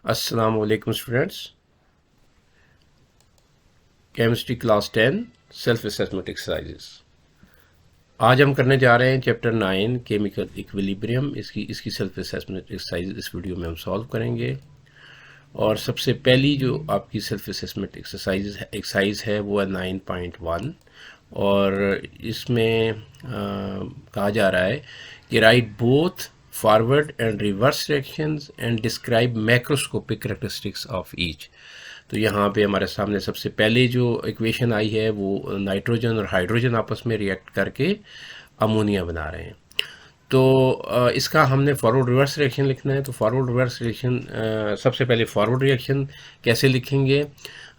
अस्सलाम वालेकुम students. Chemistry class 10 self assessment exercises. आज हम करने जा रहे हैं चैप्टर 9 केमिकल इक्विलिब्रियम। इसकी सेल्फ असेसमेंट एक्सरसाइज इस वीडियो में हम सॉल्व करेंगे। और सबसे पहली जो आपकी सेल्फ असेसमेंट एक्सरसाइज है वो है 9.1। और इसमें कहा जा रहा है कि right both forward and reverse reactions and describe macroscopic characteristics of each. तो यहाँ पे हमारे सामने सबसे पहले जो इक्वेशन आई है वो नाइट्रोजन और हाइड्रोजन आपस में रिएक्ट करके अमोनिया बना रहे हैं। तो इसका हमने फॉरवर्ड रिवर्स रिएक्शन लिखना है। तो फॉरवर्ड रिवर्स रिएक्शन सबसे पहले फॉरवर्ड रिएक्शन कैसे लिखेंगे,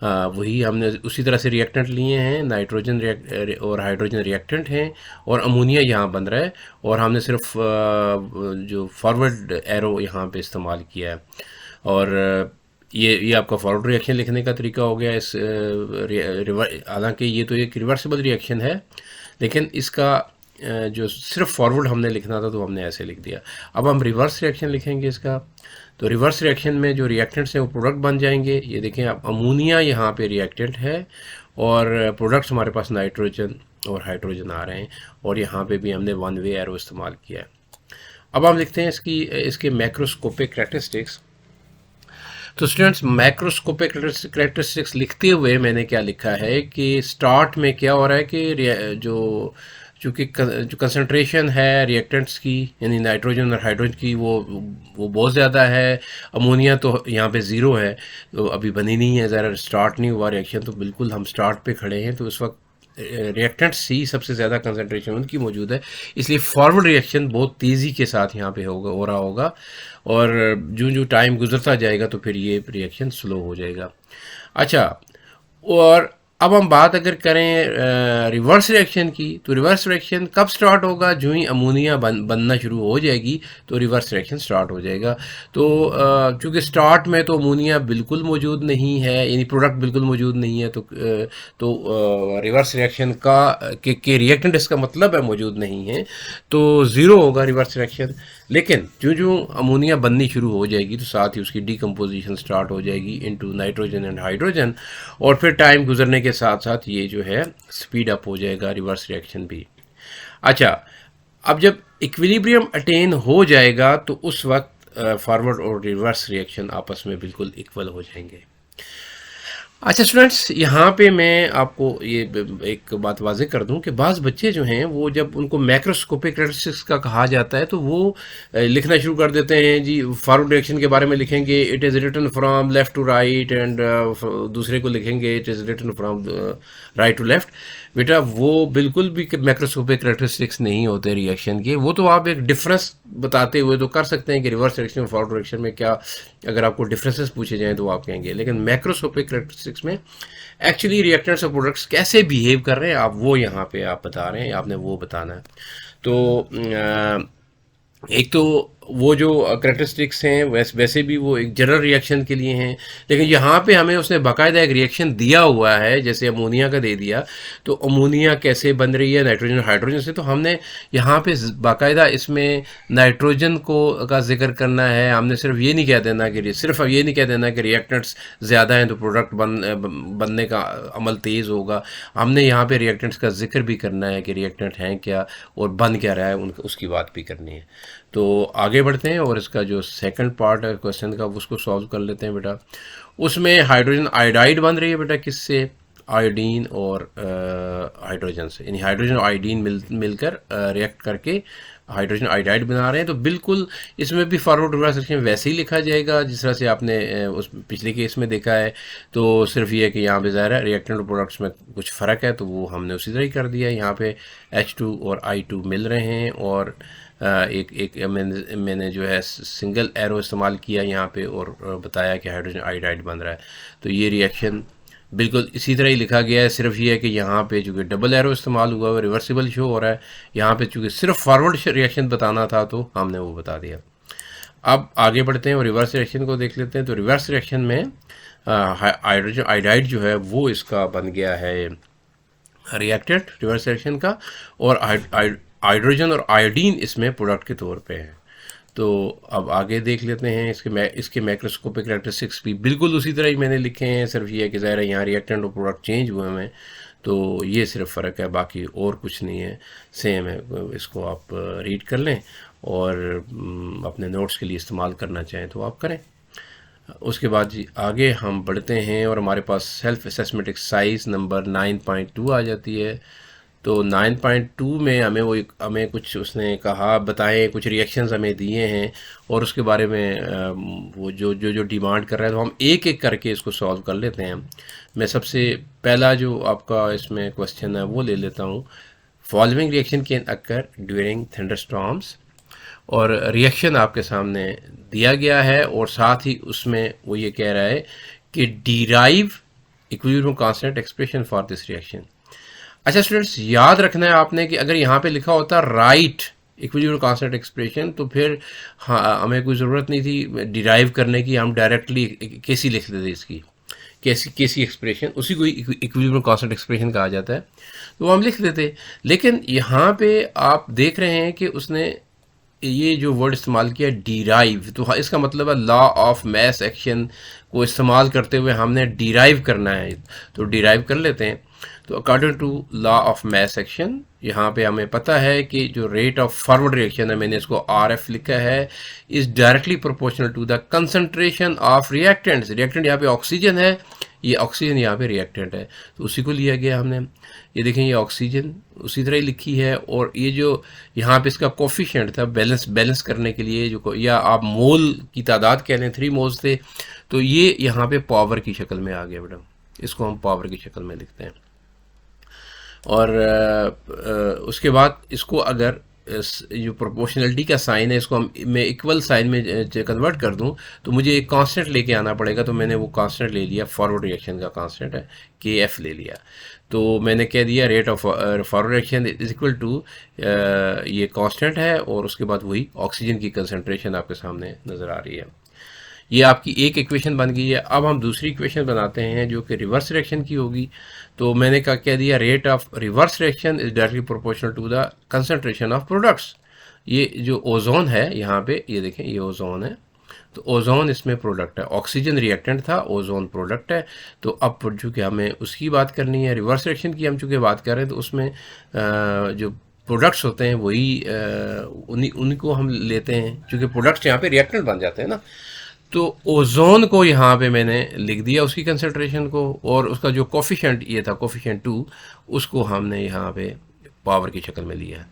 वही हमने उसी तरह से रिएक्टेंट लिए हैं। नाइट्रोजन और हाइड्रोजन रिएक्टेंट हैं और अमोनिया यहाँ बन रहा है, और हमने सिर्फ जो फॉरवर्ड एरो यहाँ पे इस्तेमाल किया है। और ये आपका फॉरवर्ड रिएक्शन लिखने का तरीका हो गया। इस हालांकि ये तो एक रिवर्सिबल रिएक्शन है, लेकिन इसका जो सिर्फ फॉरवर्ड हमने लिखना था तो हमने ऐसे लिख दिया। अब हम रिवर्स रिएक्शन लिखेंगे इसका। तो रिवर्स रिएक्शन में जो रिएक्टेंट्स हैं वो प्रोडक्ट बन जाएंगे। ये देखें, अब अमोनिया यहाँ पे रिएक्टेंट है और प्रोडक्ट्स हमारे पास नाइट्रोजन और हाइड्रोजन आ रहे हैं, और यहाँ पे भी हमने वन वे एरो इस्तेमाल किया है। अब हम लिखते हैं इसके मैक्रोस्कोपिक कैरेक्टरिस्टिक्स। तो स्टूडेंट्स, मैक्रोस्कोपिक कैरेक्टरिस्टिक्स लिखते हुए मैंने क्या लिखा है कि स्टार्ट में क्या हो रहा है कि जो चूँकि जो कंसनट्रेशन है रिएक्टेंट्स की, यानी नाइट्रोजन और हाइड्रोजन की, वो बहुत ज़्यादा है। अमोनिया तो यहाँ पे ज़ीरो है, तो अभी बनी नहीं है, ज़रा स्टार्ट नहीं हुआ रिएक्शन, तो बिल्कुल हम स्टार्ट पे खड़े हैं। तो उस वक्त रिएक्टेंट्स ही सबसे ज़्यादा कंसनट्रेशन उनकी मौजूद है, इसलिए फॉरवर्ड रिएक्शन बहुत तेज़ी के साथ यहाँ पे हो रहा होगा, और जो जो टाइम गुजरता जाएगा तो फिर ये रिएक्शन स्लो हो जाएगा। अच्छा, और अब हम बात अगर करें रिवर्स रिएक्शन की, तो रिवर्स रिएक्शन कब स्टार्ट होगा? जो ही अमोनिया बनना शुरू हो जाएगी तो रिवर्स रिएक्शन स्टार्ट हो जाएगा। तो चूँकि स्टार्ट में तो अमोनिया बिल्कुल मौजूद नहीं है, यानी प्रोडक्ट बिल्कुल मौजूद नहीं है, तो रिवर्स रिएक्शन के रिएक्टेंट इसका मतलब है मौजूद नहीं है, तो ज़ीरो होगा रिवर्स रिएक्शन। लेकिन जो जो अमोनिया बननी शुरू हो जाएगी तो साथ ही उसकी डीकम्पोजिशन स्टार्ट हो जाएगी इनटू नाइट्रोजन एंड हाइड्रोजन, और फिर टाइम गुजरने के साथ साथ ये जो है स्पीड अप हो जाएगा रिवर्स रिएक्शन भी। अच्छा, अब जब इक्विलिब्रियम अटेन हो जाएगा तो उस वक्त फॉरवर्ड और रिवर्स रिएक्शन आपस में बिल्कुल इक्वल हो जाएंगे। अच्छा स्टूडेंट्स, यहाँ पे मैं आपको ये एक बात वाज़ेह कर दूं कि बाज़ बच्चे जो हैं वो जब उनको मैक्रोस्कोपिक कैरेक्टरिस्टिक्स का कहा जाता है तो वो लिखना शुरू कर देते हैं जी। फॉरवर्ड डायरेक्शन के बारे में लिखेंगे it is written from left to right, and दूसरे को लिखेंगे it is written from right to left. बेटा, वो बिल्कुल भी मैक्रोस्कोपिक कैरेक्टरिस्टिक्स नहीं होते रिएक्शन के। वो तो आप एक डिफरेंस बताते हुए तो कर सकते हैं कि रिवर्स डायरेक्शन और फॉरवर्ड डायरेक्शन में क्या, अगर आपको डिफरेंसेस पूछे जाएं तो आप कहेंगे, लेकिन मैक्रोस्कोपिक कैरेक्टरिस्टिक्स में एक्चुअली रिएक्टेंट्स और प्रोडक्ट्स कैसे बिहेव कर रहे हैं आप वो यहाँ पे आप बता रहे हैं, आपने वो बताना है। तो एक तो वो जो करेक्टरिस्टिक्स हैं वैसे भी वो एक जनरल रिएक्शन के लिए हैं, लेकिन यहाँ पे हमें उसने बाकायदा एक रिएक्शन दिया हुआ है, जैसे अमोनिया का दे दिया। तो अमोनिया कैसे बन रही है नाइट्रोजन और हाइड्रोजन से, तो हमने यहाँ पे बाकायदा इसमें नाइट्रोजन का जिक्र करना है। हमने सिर्फ ये नहीं कह देना कि रिएक्टेंट्स ज़्यादा हैं तो प्रोडक्ट बनने का अमल तेज़ होगा। हमने यहाँ पे रिएक्टेंट्स का जिक्र भी करना है कि रिएक्टेंट हैं क्या और बन क्या रहा है, उसकी बात भी करनी है। तो आगे बढ़ते हैं और इसका जो सेकंड पार्ट है क्वेश्चन का उसको सॉल्व कर लेते हैं बेटा। उसमें हाइड्रोजन आयोडाइड बन रही है बेटा, किससे? आयोडीन और हाइड्रोजन से, यानी हाइड्रोजन और आयोडीन मिलकर रिएक्ट करके हाइड्रोजन आयोडाइड बना रहे हैं। तो बिल्कुल इसमें भी फॉरवर्ड रिवर्स रिएक्शन वैसे ही लिखा जाएगा जिस तरह से आपने उस पिछले केस में देखा है। तो सिर्फ ये है कि यहाँ पे ज़ाहिर है रिएक्टेंट और प्रोडक्ट्स में कुछ फ़र्क है, तो वो हमने उसी तरह ही कर दिया। यहाँ पे H2 और I2 मिल रहे हैं, और एक मैंने जो है सिंगल एरो इस्तेमाल किया यहाँ पे और बताया कि हाइड्रोजन आयोडाइड बन रहा है। तो ये रिएक्शन बिल्कुल इसी तरह ही लिखा गया है, सिर्फ ये है कि यहाँ पे चूँकि डबल एरो इस्तेमाल हुआ है, रिवर्सिबल शो हो रहा है। यहाँ पे चूँकि सिर्फ फॉरवर्ड रिएक्शन बताना था तो हमने वो बता दिया। अब आगे बढ़ते हैं और रिवर्स रिएक्शन को देख लेते हैं। तो रिवर्स रिएक्शन में हाइड्रोजन आयोडाइड जो है वो इसका बन गया है रिएक्टेंट रिवर्स रिएक्शन का, और हाइड्रोजन और आयोडीन इसमें प्रोडक्ट के तौर पे है। तो अब आगे देख लेते हैं। इसके मैक्रोस्कोपिक कैरेक्टरिस्टिक्स भी बिल्कुल उसी तरह ही मैंने लिखे हैं, सिर्फ ये कि ज़ाहिर है यहाँ रिएक्टेंट और प्रोडक्ट चेंज हुए हैं, तो ये सिर्फ फ़र्क है, बाकी और कुछ नहीं है, सेम है। इसको आप रीड कर लें और अपने नोट्स के लिए इस्तेमाल करना चाहें तो आप करें। उसके बाद जी आगे हम बढ़ते हैं और हमारे पास सेल्फ असेसमेंट एक्सरसाइज नंबर 9.2 आ जाती है। तो 9.2 में हमें कुछ उसने कहा, बताएं, कुछ रिएक्शंस हमें दिए हैं और उसके बारे में वो जो डिमांड कर रहा है, तो हम एक एक करके इसको सॉल्व कर लेते हैं। मैं सबसे पहला जो आपका इसमें क्वेश्चन है वो ले लेता हूँ। Following reaction can occur during thunderstorms, और रिएक्शन आपके सामने दिया गया है और साथ ही उसमें वो ये कह रहा है कि derive equilibrium constant expression for this reaction. अच्छा स्टूडेंट्स, याद रखना है आपने कि अगर यहाँ पे लिखा होता राइट इक्विलिब्रियम कांस्टेंट एक्सप्रेशन तो फिर हाँ हमें कोई ज़रूरत नहीं थी डिराइव करने की, हम डायरेक्टली कैसी लिख देते इसकी, कैसी एक्सप्रेशन, उसी को इक्विलिब्रियम कांस्टेंट एक्सप्रेशन कहा जाता है, तो हम लिख देते। लेकिन यहाँ पे आप देख रहे हैं कि उसने ये जो वर्ड इस्तेमाल किया डिराइव, तो इसका मतलब है लॉ ऑफ मैस एक्शन को इस्तेमाल करते हुए हमने डिराइव करना है, तो डिराइव कर लेते हैं। तो according to law of mass action यहाँ पे हमें पता है कि जो रेट ऑफ फॉरवर्ड रिएक्शन है, मैंने इसको RF लिखा है, is directly proportional to the concentration of reactants. Reactant यहाँ पे ऑक्सीजन है, ये ऑक्सीजन यहाँ पे रिएक्टेंट है, तो उसी को लिया गया हमने। ये देखें, ये ऑक्सीजन उसी तरह ही लिखी है, और ये जो यहाँ पे इसका कोफिशिएंट था बैलेंस करने के लिए, जो या आप मोल की तादाद कह लें, 3 मोल्स थे, तो ये यहाँ पे पावर की शक्ल में आ गया बेटा, इसको हम पावर की शक्ल में लिखते हैं। और उसके बाद इसको अगर जो प्रोपोर्शनलिटी का साइन है इसको मैं इक्वल साइन में कन्वर्ट कर दूं तो मुझे एक कांस्टेंट लेके आना पड़ेगा, तो मैंने वो कांस्टेंट ले लिया, फॉरवर्ड रिएक्शन का कांस्टेंट है KF ले लिया। तो मैंने कह दिया rate of forward reaction is equal to ये कांस्टेंट है, और उसके बाद वही ऑक्सीजन की कंसंट्रेशन आपके सामने नज़र आ रही है। ये आपकी एक इक्वेशन बन गई है। अब हम दूसरी इक्वेशन बनाते हैं जो कि रिवर्स रिएक्शन की होगी। तो मैंने कह दिया rate of reverse reaction is directly proportional to the concentration of products. ये जो ओजोन है यहाँ पे, ये देखें, ये ओजोन है, तो ओजोन इसमें प्रोडक्ट है, ऑक्सीजन रिएक्टेंट था, ओजोन प्रोडक्ट है। तो अब चूँकि हमें उसकी बात करनी है, रिवर्स रिएक्शन की हम चूँकि बात कर रहे हैं, तो उसमें जो प्रोडक्ट्स होते हैं वही उन्हीं को हम लेते हैं, क्योंकि प्रोडक्ट्स यहाँ पे रिएक्टेंट बन जाते हैं ना। तो ओजोन को यहाँ पे मैंने लिख दिया, उसकी कंसंट्रेशन को, और उसका जो कोफिशिएंट ये था, कोफिशिएंट 2, उसको हमने यहाँ पे पावर की शक्ल में लिया है।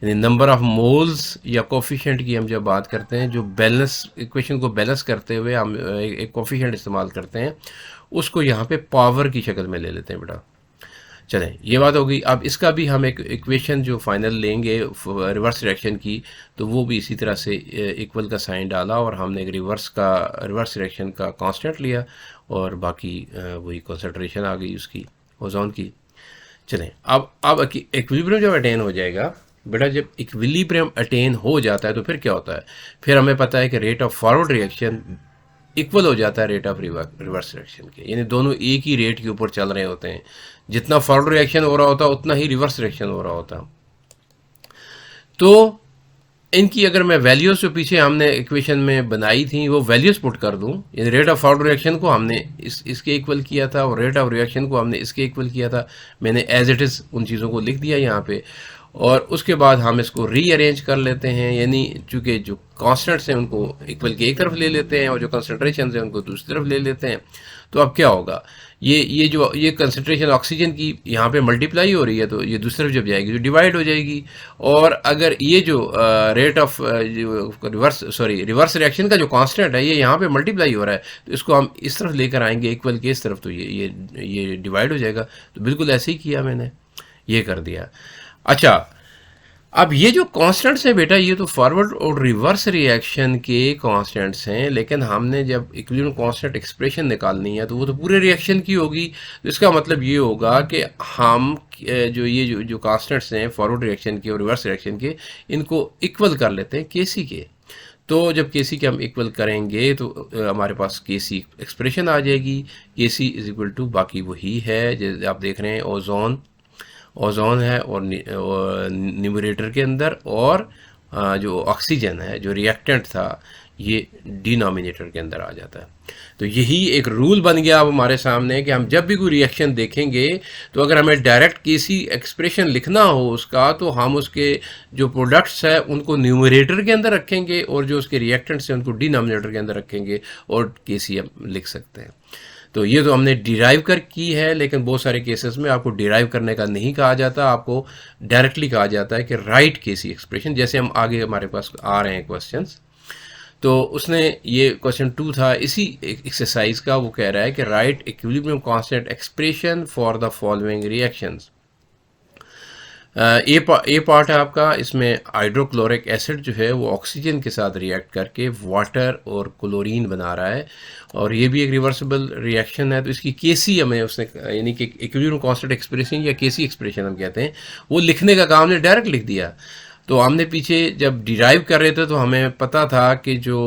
यानी नंबर ऑफ मोल्स या कोफिशिएंट की हम जब बात करते हैं, जो बैलेंस इक्वेशन को बैलेंस करते हुए हम एक कोफिशिएंट इस्तेमाल करते हैं, उसको यहाँ पे पावर की शक्ल में ले लेते हैं बेटा। चलें, ये बात हो गई। अब इसका भी हम एक इक्वेशन जो फाइनल लेंगे रिवर्स रिएक्शन की, तो वो भी इसी तरह से इक्वल का साइन डाला और हमने एक रिवर्स रिएक्शन का कांस्टेंट लिया, और बाकी वही कंसंट्रेशन आ गई उसकी, ओजोन की। चलें, अब इक्विलिब्रियम जब अटेन हो जाएगा बेटा, जब इक्विलिब्रियम अटेन हो जाता है तो फिर क्या होता है, फिर हमें पता है कि rate of forward reaction equal हो जाता है रेट ऑफ रिवर्स रिएक्शन के, यानी दोनों एक ही रेट के ऊपर चल रहे होते हैं। जितना फॉरवर्ड रिएक्शन हो रहा होता है उतना ही रिवर्स रिएक्शन हो रहा होता। तो इनकी अगर मैं वैल्यूज़ जो पीछे हमने इक्वेशन में बनाई थी वो वैल्यूज़ पुट कर दूं, यानी रेट ऑफ फॉरवर्ड रिएक्शन को हमने इसके इक्वल किया था और रेट ऑफ रिएक्शन को हमने इसके इक्वल किया था, मैंने एज इट इज़ उन चीज़ों को लिख दिया यहाँ पे। और उसके बाद हम इसको रीअरेंज कर लेते हैं, यानी चूँकि जो कांस्टेंट्स हैं उनको इक्वल के एक तरफ ले लेते हैं और जो कंसंट्रेशन है उनको दूसरी तरफ ले लेते हैं। तो अब क्या होगा, ये कंसंट्रेशन ऑक्सीजन की यहाँ पे मल्टीप्लाई हो रही है, तो ये दूसरी तरफ जब जाएगी तो डिवाइड हो जाएगी। और अगर ये जो रेट ऑफ रिवर्स रिएक्शन का जो कांस्टेंट है ये यहाँ पे मल्टीप्लाई हो रहा है, तो इसको हम इस तरफ लेकर आएंगे इक्वल के इस तरफ, तो ये डिवाइड हो जाएगा। तो बिल्कुल ऐसे ही किया मैंने, ये कर दिया। अच्छा, अब ये जो कांस्टेंट्स हैं बेटा, ये तो फॉरवर्ड और रिवर्स रिएक्शन के कांस्टेंट्स हैं, लेकिन हमने जब इक्विलिब्रियम कांस्टेंट एक्सप्रेशन निकालनी है तो वो तो पूरे रिएक्शन की होगी। तो इसका मतलब ये होगा कि हम जो कांस्टेंट्स हैं फॉरवर्ड रिएक्शन के और रिवर्स रिएक्शन के, इनको इक्वल कर लेते हैं KC के। तो जब KC के हम इक्वल करेंगे तो हमारे पास KC एक्सप्रेशन आ जाएगी, KC इज इक्वल टू बाकी वही है जैसे आप देख रहे हैं, ओजोन है और न्यूमरेटर के अंदर, और जो ऑक्सीजन है, जो रिएक्टेंट था, ये डिनोमिनेटर के अंदर आ जाता है। तो यही एक रूल बन गया अब हमारे सामने कि हम जब भी कोई रिएक्शन देखेंगे तो अगर हमें डायरेक्ट केसी एक्सप्रेशन लिखना हो उसका, तो हम उसके जो प्रोडक्ट्स है उनको न्यूमरेटर के अंदर रखेंगे और जो उसके रिएक्टेंट्स हैं उनको डिनोमिनेटर के अंदर रखेंगे और केसी हम लिख सकते हैं। तो ये तो हमने डिराइव कर की है, लेकिन बहुत सारे केसेस में आपको डिराइव करने का नहीं कहा जाता, आपको डायरेक्टली कहा जाता है कि राइट केसी एक्सप्रेशन। जैसे हम आगे हमारे पास आ रहे हैं क्वेश्चंस, तो उसने ये क्वेश्चन 2 था इसी एक्सरसाइज का, वो कह रहा है कि right equilibrium constant expression for the following reactions. A part है आपका, इसमें हाइड्रोक्लोरिक एसिड जो है वो ऑक्सीजन के साथ रिएक्ट करके वाटर और क्लोरीन बना रहा है, और ये भी एक रिवर्सिबल रिएक्शन है। तो इसकी केसी हमें उसने, यानी कि इक्विलिब्रियम कांस्टेंट एक्सप्रेशन या केसी एक्सप्रेशन हम कहते हैं, वो लिखने का काम ने डायरेक्ट लिख दिया। तो हमने पीछे जब डिराइव कर रहे थे तो हमें पता था कि जो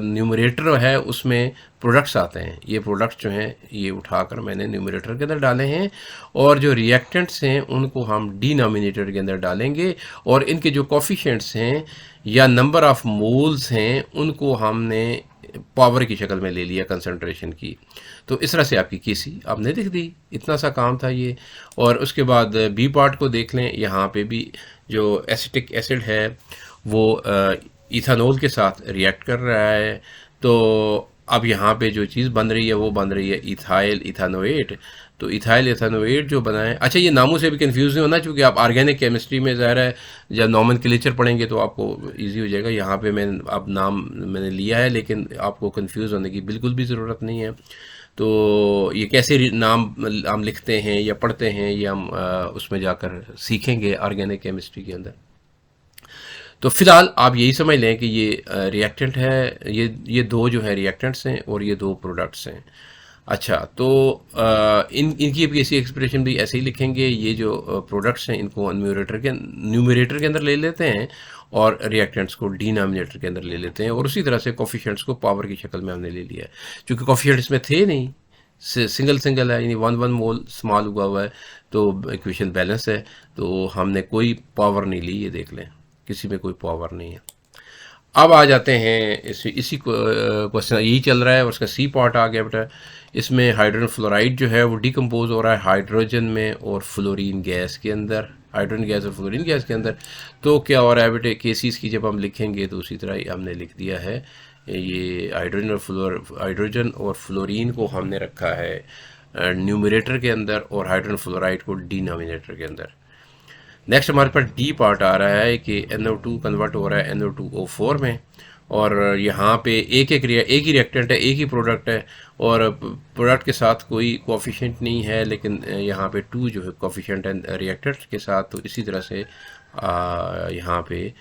न्यूमरेटर है उसमें प्रोडक्ट्स आते हैं, ये प्रोडक्ट्स जो हैं ये उठाकर मैंने न्यूमरेटर के अंदर डाले हैं, और जो रिएक्टेंट्स हैं उनको हम डिनोमिनेटर के अंदर डालेंगे, और इनके जो कोफिशिएंट्स हैं या नंबर ऑफ मोल्स हैं उनको हमने पावर की शक्ल में ले लिया कंसंट्रेशन की। तो इस तरह से आपकी केसी आपने लिख दी, इतना सा काम था ये। और उसके बाद बी पार्ट को देख लें, यहाँ पे भी जो एसिटिक एसिड है वो इथानॉल के साथ रिएक्ट कर रहा है। तो अब यहाँ पे जो चीज़ बन रही है वो बन रही है इथाइल इथानोएट। तो इथाइल इथानोएट जो बना है, अच्छा ये नामों से भी कंफ्यूज नहीं होना, क्योंकि आप ऑर्गेनिक केमिस्ट्री में ज़ाहिर है जब नॉमेनक्लेचर पढ़ेंगे तो आपको इजी हो जाएगा। यहाँ पे मैं अब नाम मैंने लिया है, लेकिन आपको कंफ्यूज होने की बिल्कुल भी ज़रूरत नहीं है। तो ये कैसे नाम हम लिखते हैं या पढ़ते हैं ये हम उसमें जाकर सीखेंगे ऑर्गेनिक केमिस्ट्री के अंदर। तो फिलहाल आप यही समझ लें कि ये रिएक्टेंट है, ये दो जो है रिएक्टेंट्स हैं और ये दो प्रोडक्ट्स हैं। अच्छा, तो इनकी अब ऐसी एक्सप्रेशन भी ऐसे ही लिखेंगे, ये जो प्रोडक्ट्स हैं इनको न्यूमरेटर के अंदर ले लेते हैं और रिएक्टेंट्स को डिनोमिनेटर के अंदर ले लेते हैं, और उसी तरह से कोफिशिएंट्स को पावर की शक्ल में हमने ले लिया है। क्योंकि कोफिशिएंट्स में थे नहीं, सिंगल है, यानी 1 मोल स्मॉल हुआ है, तो इक्वेशन बैलेंस है, तो हमने कोई पावर नहीं ली, ये देख लें किसी में कोई पावर नहीं है। अब आ जाते हैं इसी क्वेश्चन यही चल रहा है और उसका सी पार्ट आ गया बेटा। इसमें हाइड्रोजन फ्लोराइड जो है वो डिकम्पोज हो रहा है हाइड्रोजन में और फ्लोरीन गैस के अंदर, हाइड्रोजन गैस और फ्लोरीन गैस के अंदर। तो क्या हो रहा है बेटे, केसीस की जब हम लिखेंगे तो उसी तरह ही हमने लिख दिया है, ये हाइड्रोजन और फ्लोरीन को हमने रखा है न्यूमरेटर के अंदर और हाइड्रोजन फ्लोराइड को डिनोमिनेटर के अंदर। नेक्स्ट हमारे पास डी पार्ट आ रहा है कि NO2 कन्वर्ट हो रहा है NO2O4 में, और यहाँ पे एक ही रिएक्टेंट है, एक ही प्रोडक्ट है, और प्रोडक्ट के साथ कोई कोफिशिएंट नहीं है, लेकिन यहाँ पे 2 जो है कोफिशिएंट है रिएक्टेंट के साथ। तो इसी तरह से यहाँ पे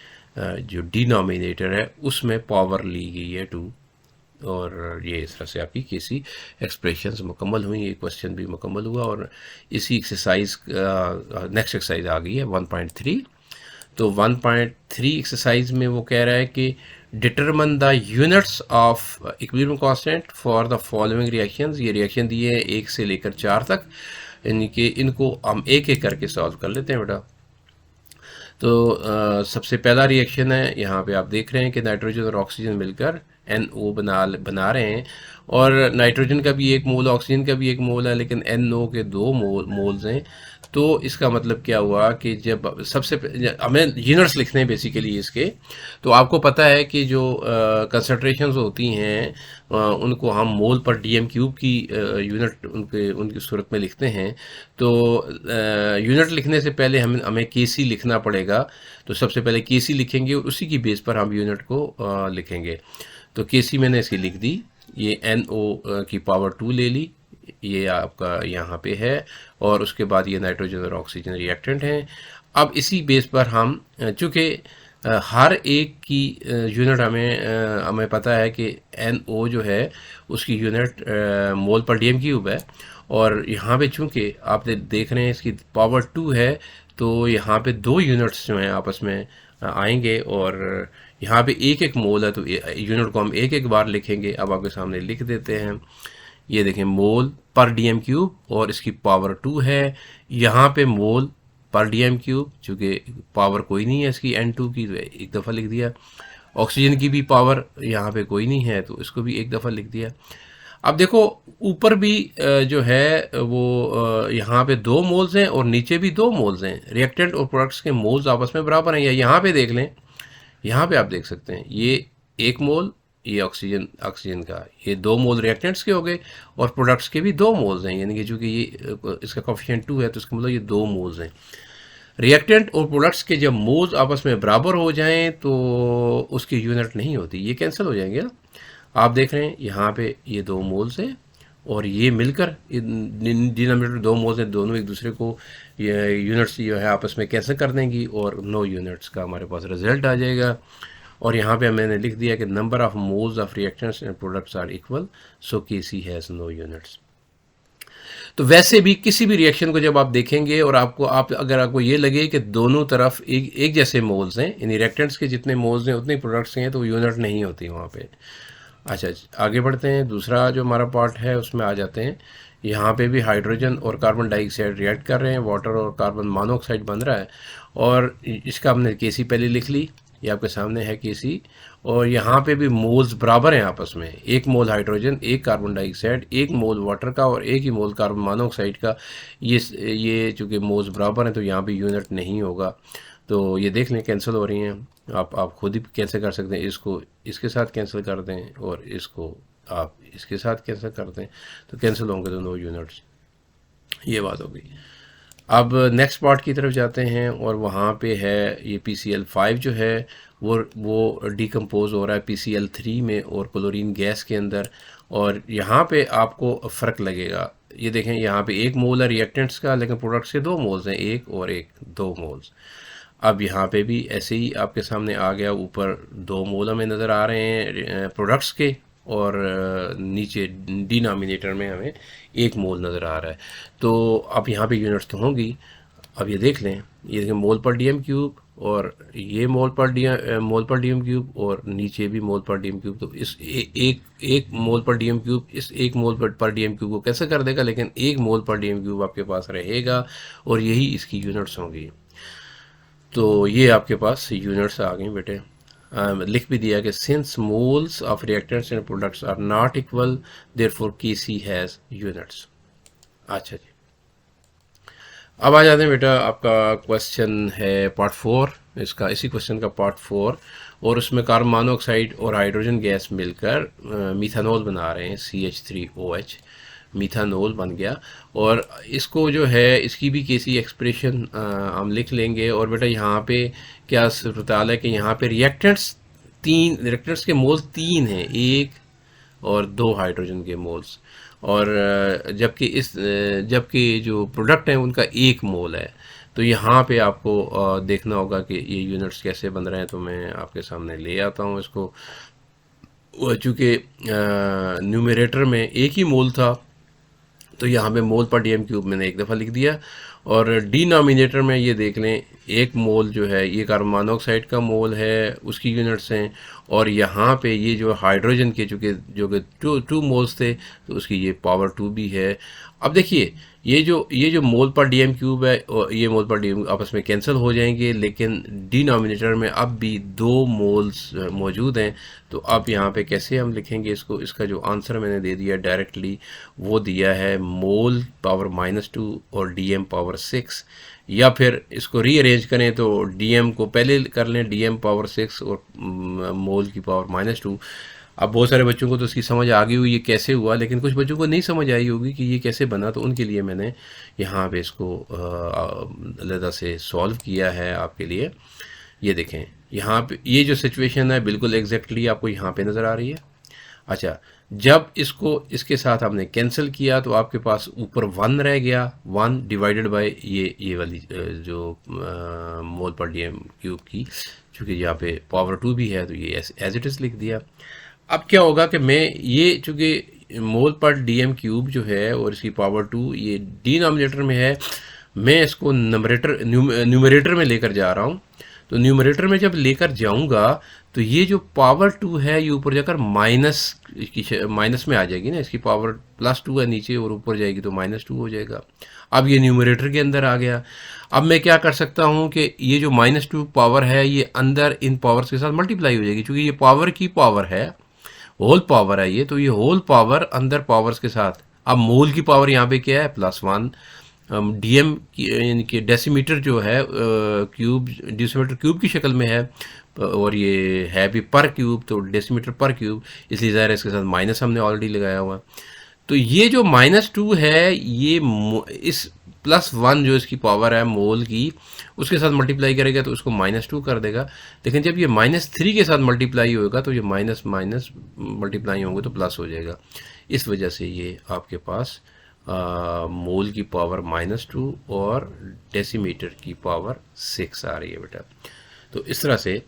जो डिनोमिनेटर है उसमें पावर ली गई है 2, और ये इस तरह से आपकी केसी एक्सप्रेशंस मुकम्मल हुई, ये क्वेश्चन भी मुकम्मल हुआ। और इसी एक्सरसाइज नेक्स्ट एक्सरसाइज आ गई है 1.3। तो 1.3 एक्सरसाइज में वो कह रहा है कि determine the units of equilibrium constant for the following reactions. ये रिएक्शन दिए हैं 1 से लेकर 4 तक, यानी कि इनको हम एक एक करके सॉल्व कर लेते हैं बेटा। तो सबसे पहला रिएक्शन है, यहाँ पे आप देख रहे हैं कि नाइट्रोजन और ऑक्सीजन मिलकर NO बना रहे हैं, और नाइट्रोजन का भी 1 मोल, ऑक्सीजन का भी 1 मोल है, लेकिन NO के 2 मोल्स हैं। तो इसका मतलब क्या हुआ कि जब हमें यूनिट्स लिखने हैं बेसिकली इसके, तो आपको पता है कि जो कंसंट्रेशंस होती हैं उनको हम मोल पर DM³ की यूनिट उनकी सूरत में लिखते हैं। तो यूनिट लिखने से पहले हमें केसी लिखना पड़ेगा। तो सबसे पहले केसी लिखेंगे और उसी की बेस पर हम यूनिट को लिखेंगे। तो केसी मैंने इसकी लिख दी, ये NO की पावर 2 ले ली, ये आपका यहाँ पे है, और उसके बाद ये नाइट्रोजन और ऑक्सीजन रिएक्टेंट हैं। अब इसी बेस पर हम चूँकि हर एक की यूनिट हमें पता है कि NO जो है उसकी यूनिट मोल पर DM³ है, और यहाँ पे चूँकि आप देख रहे हैं इसकी पावर 2 है, तो यहाँ पे 2 यूनिट्स जो हैं आपस में आएंगे, और यहाँ पे 1 मोल है, तो यूनिट को हम एक बार लिखेंगे। अब आपके सामने लिख देते हैं, ये देखें मोल पर DM³ और इसकी पावर 2 है, यहाँ पे मोल पर डीएम क्यूब, चूँकि पावर कोई नहीं है इसकी N2 की, तो एक दफ़ा लिख दिया। ऑक्सीजन की भी पावर यहाँ पे कोई नहीं है, तो इसको भी एक दफ़ा लिख दिया। अब देखो ऊपर भी जो है वो यहाँ पे 2 मोल्स हैं और नीचे भी 2 मोल्स हैं। रिएक्टेंट और प्रोडक्ट्स के मोल्स आपस में बराबर हैं। या यहाँ पे देख लें, यहाँ पे आप देख सकते हैं ये 1 मोल, ये ऑक्सीजन का, ये 2 मोल रिएक्टेंट्स के हो गए और प्रोडक्ट्स के भी 2 मोल्स हैं, यानी कि चूँकि ये इसका कोफिशिएंट 2 है तो इसका मतलब ये 2 मोल्स हैं। रिएक्टेंट और प्रोडक्ट्स के जब मोल्स आपस में बराबर हो जाएं तो उसकी यूनिट नहीं होती, ये कैंसिल हो जाएंगे ना। आप देख रहे हैं यहाँ पे ये 2 मोल्स हैं और ये मिलकर डिनोमिनेटर 2 मोल्स हैं, दोनों एक दूसरे को ये यूनिट्स जो है आपस में कैंसिल कर देंगी और 9 यूनिट्स का हमारे पास रिजल्ट आ जाएगा। और यहाँ पे मैंने लिख दिया कि number of moles of reactants and products are equal, so Kc has 9 units. तो वैसे भी किसी भी रिएक्शन को जब आप देखेंगे और अगर आपको ये लगे कि दोनों तरफ एक जैसे मोल्स हैं, इन रिएक्टेंट्स के जितने मोल्स हैं उतने प्रोडक्ट्स हैं, तो यूनिट नहीं होती वहाँ पे। अच्छा, आगे बढ़ते हैं। दूसरा जो हमारा पार्ट है उसमें आ जाते हैं। यहाँ पे भी हाइड्रोजन और कार्बन डाइऑक्साइड रिएक्ट कर रहे हैं, वाटर और कार्बन मोनोऑक्साइड बन रहा है और इसका हमने Kc पहले लिख ली, ये आपके सामने है Kc। और यहाँ पे भी मोल्स बराबर हैं आपस में, 1 मोल हाइड्रोजन, 1 कार्बन डाइऑक्साइड, 1 मोल वाटर का और 1 ही मोल कार्बन मोनोऑक्साइड का। ये चूँकि मोल्स बराबर हैं तो यहाँ पे यूनिट नहीं होगा, तो ये देख लें कैंसिल हो रही हैं। आप खुद ही कैंसिल कर सकते हैं, इसको इसके साथ कैंसिल कर दें और इसको आप इसके साथ कैंसिल कर दें, तो कैंसिल होंगे तो 9 यूनिट्स। ये बात हो गई। अब नेक्स्ट पार्ट की तरफ जाते हैं और वहाँ पे है ये PCl5 जो है वो डिकम्पोज हो रहा है PCl3 में और क्लोरीन गैस के अंदर। और यहाँ पे आपको फ़र्क लगेगा, ये देखें यहाँ पे 1 मोल है रिएक्टेंट्स का, लेकिन प्रोडक्ट्स के 2 मोल्स हैं, 1 और 1, 2 मोल्स। अब यहाँ पे भी ऐसे ही आपके सामने आ गया, ऊपर 2 मोल हमें नज़र आ रहे हैं प्रोडक्ट्स के और नीचे डिनोमिनेटर में हमें 1 मोल नज़र आ रहा है। तो अब यहाँ पे यूनिट्स तो होंगी। अब ये देख लें, ये देखें मोल पर डीएम क्यूब और ये मोल पर डीएम क्यूब और नीचे भी मोल पर डीएम क्यूब। तो इस एक मोल पर डीएम क्यूब इस 1 मोल पर डीएम क्यूब को कैसे कर देगा, लेकिन 1 मोल पर डीएम क्यूब आपके पास रहेगा और यही इसकी यूनिट्स होंगी। तो ये आपके पास यूनिट्स आ गई बेटे। लिख भी दिया कि since moles of reactants and products are not equal therefore Kc has units. अच्छा जी, अब आ जाते हैं बेटा, आपका क्वेश्चन है पार्ट 4, इसी क्वेश्चन का पार्ट 4। और उसमें कार्बन मोनोऑक्साइड और हाइड्रोजन गैस मिलकर मीथानॉल बना रहे हैं, CH3OH, मीथानॉल बन गया। और इसको जो है इसकी भी Kc एक्सप्रेशन हम लिख लेंगे। और बेटा यहाँ पे क्या सूरत है कि यहाँ पे रिएक्टेंट्स के मोल्स 3 हैं, 1 और 2 हाइड्रोजन के मोल्स, और जबकि जो प्रोडक्ट हैं उनका 1 मोल है। तो यहाँ पे आपको देखना होगा कि ये यूनिट्स कैसे बन रहे हैं। तो मैं आपके सामने ले आता हूँ इसको। चूँकि न्यूमरेटर में 1 ही मोल था तो यहाँ पे मोल पर डीएम क्यूब मैंने एक दफ़ा लिख दिया। और डिनोमिनेटर में ये देख लें, 1 मोल जो है ये कार्बन मोनोऑक्साइड का मोल है, उसकी यूनिट्स हैं। और यहाँ पे ये जो हाइड्रोजन के जो कि 2 मोल्स थे, तो उसकी ये पावर 2 भी है। अब देखिए ये जो मोल पर डीएम क्यूब है और ये मोल पर डीएम आपस में कैंसिल हो जाएंगे, लेकिन डिनोमिनेटर में अब भी 2 मोल्स मौजूद हैं। तो अब यहाँ पे कैसे हम लिखेंगे इसको, इसका जो आंसर मैंने दे दिया डायरेक्टली, वो दिया है मोल पावर -2 और डीएम पावर 6। या फिर इसको रीअरेंज करें तो डीएम को पहले कर लें, डीएम पावर 6 और मोल की पावर -2। अब बहुत सारे बच्चों को तो इसकी समझ आ गई हुई ये कैसे हुआ, लेकिन कुछ बच्चों को नहीं समझ आई होगी कि ये कैसे बना। तो उनके लिए मैंने यहाँ पे इसको अलग से सॉल्व किया है आपके लिए। ये देखें यहाँ पे ये जो सिचुएशन है बिल्कुल एग्जैक्टली आपको यहाँ पे नज़र आ रही है। अच्छा, जब इसके साथ आपने कैंसिल किया तो आपके पास ऊपर 1 रह गया, 1 डिवाइडेड बाय ये वाली जो मोल पर डीएम क्यूब की, चूँकि यहाँ पे पावर 2 भी है तो ये एज इट इज़ लिख दिया। अब क्या होगा कि मैं ये चूँकि मोल पर डीएम क्यूब जो है और इसकी पावर 2 ये डिनोमिनेटर में है, मैं इसको न्यूमरेटर में लेकर जा रहा हूँ। तो न्यूमरेटर में जब लेकर जाऊंगा तो ये जो पावर 2 है ये ऊपर जाकर माइनस में आ जाएगी ना, इसकी पावर +2 है नीचे और ऊपर जाएगी तो -2 हो जाएगा। अब ये न्यूमरेटर के अंदर आ गया। अब मैं क्या कर सकता हूँ कि ये जो -2 पावर है ये अंदर इन पावर्स के साथ मल्टीप्लाई हो जाएगी, क्योंकि ये पावर की पावर है, होल पावर है ये, तो ये होल पावर अंदर पावर्स के साथ। अब मोल की पावर यहाँ पे क्या है +1, डीएम यानी कि डेसीमीटर जो है क्यूब, डेसीमीटर क्यूब की शक्ल में है, और ये है भी पर क्यूब, तो डेसीमीटर पर क्यूब, इसलिए ज़ाहिर है इसके साथ माइनस हमने ऑलरेडी लगाया हुआ। तो ये जो -2 है ये इस +1 जो इसकी पावर है मोल की, उसके साथ मल्टीप्लाई करेगा तो उसको -2 कर देगा। लेकिन जब ये -3 के साथ मल्टीप्लाई होगा तो ये माइनस माइनस मल्टीप्लाई होंगे तो प्लस हो जाएगा। इस वजह से ये आपके पास मोल की पावर -2 और डेसीमीटर की पावर 6 आ रही है बेटा। तो इस तरह से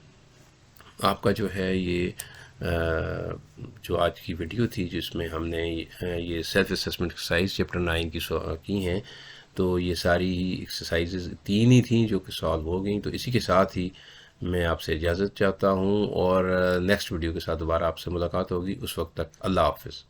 आपका जो है ये जो आज की वीडियो थी जिसमें हमने ये सेल्फ असेसमेंट एक्सरसाइज चैप्टर 9 की हैं, तो ये सारी एक्सरसाइजेज 3 ही थी जो कि सॉल्व हो गई। तो इसी के साथ ही मैं आपसे इजाज़त चाहता हूँ और नेक्स्ट वीडियो के साथ दोबारा आपसे मुलाकात होगी। उस वक्त तक अल्लाह हाफ़िज़।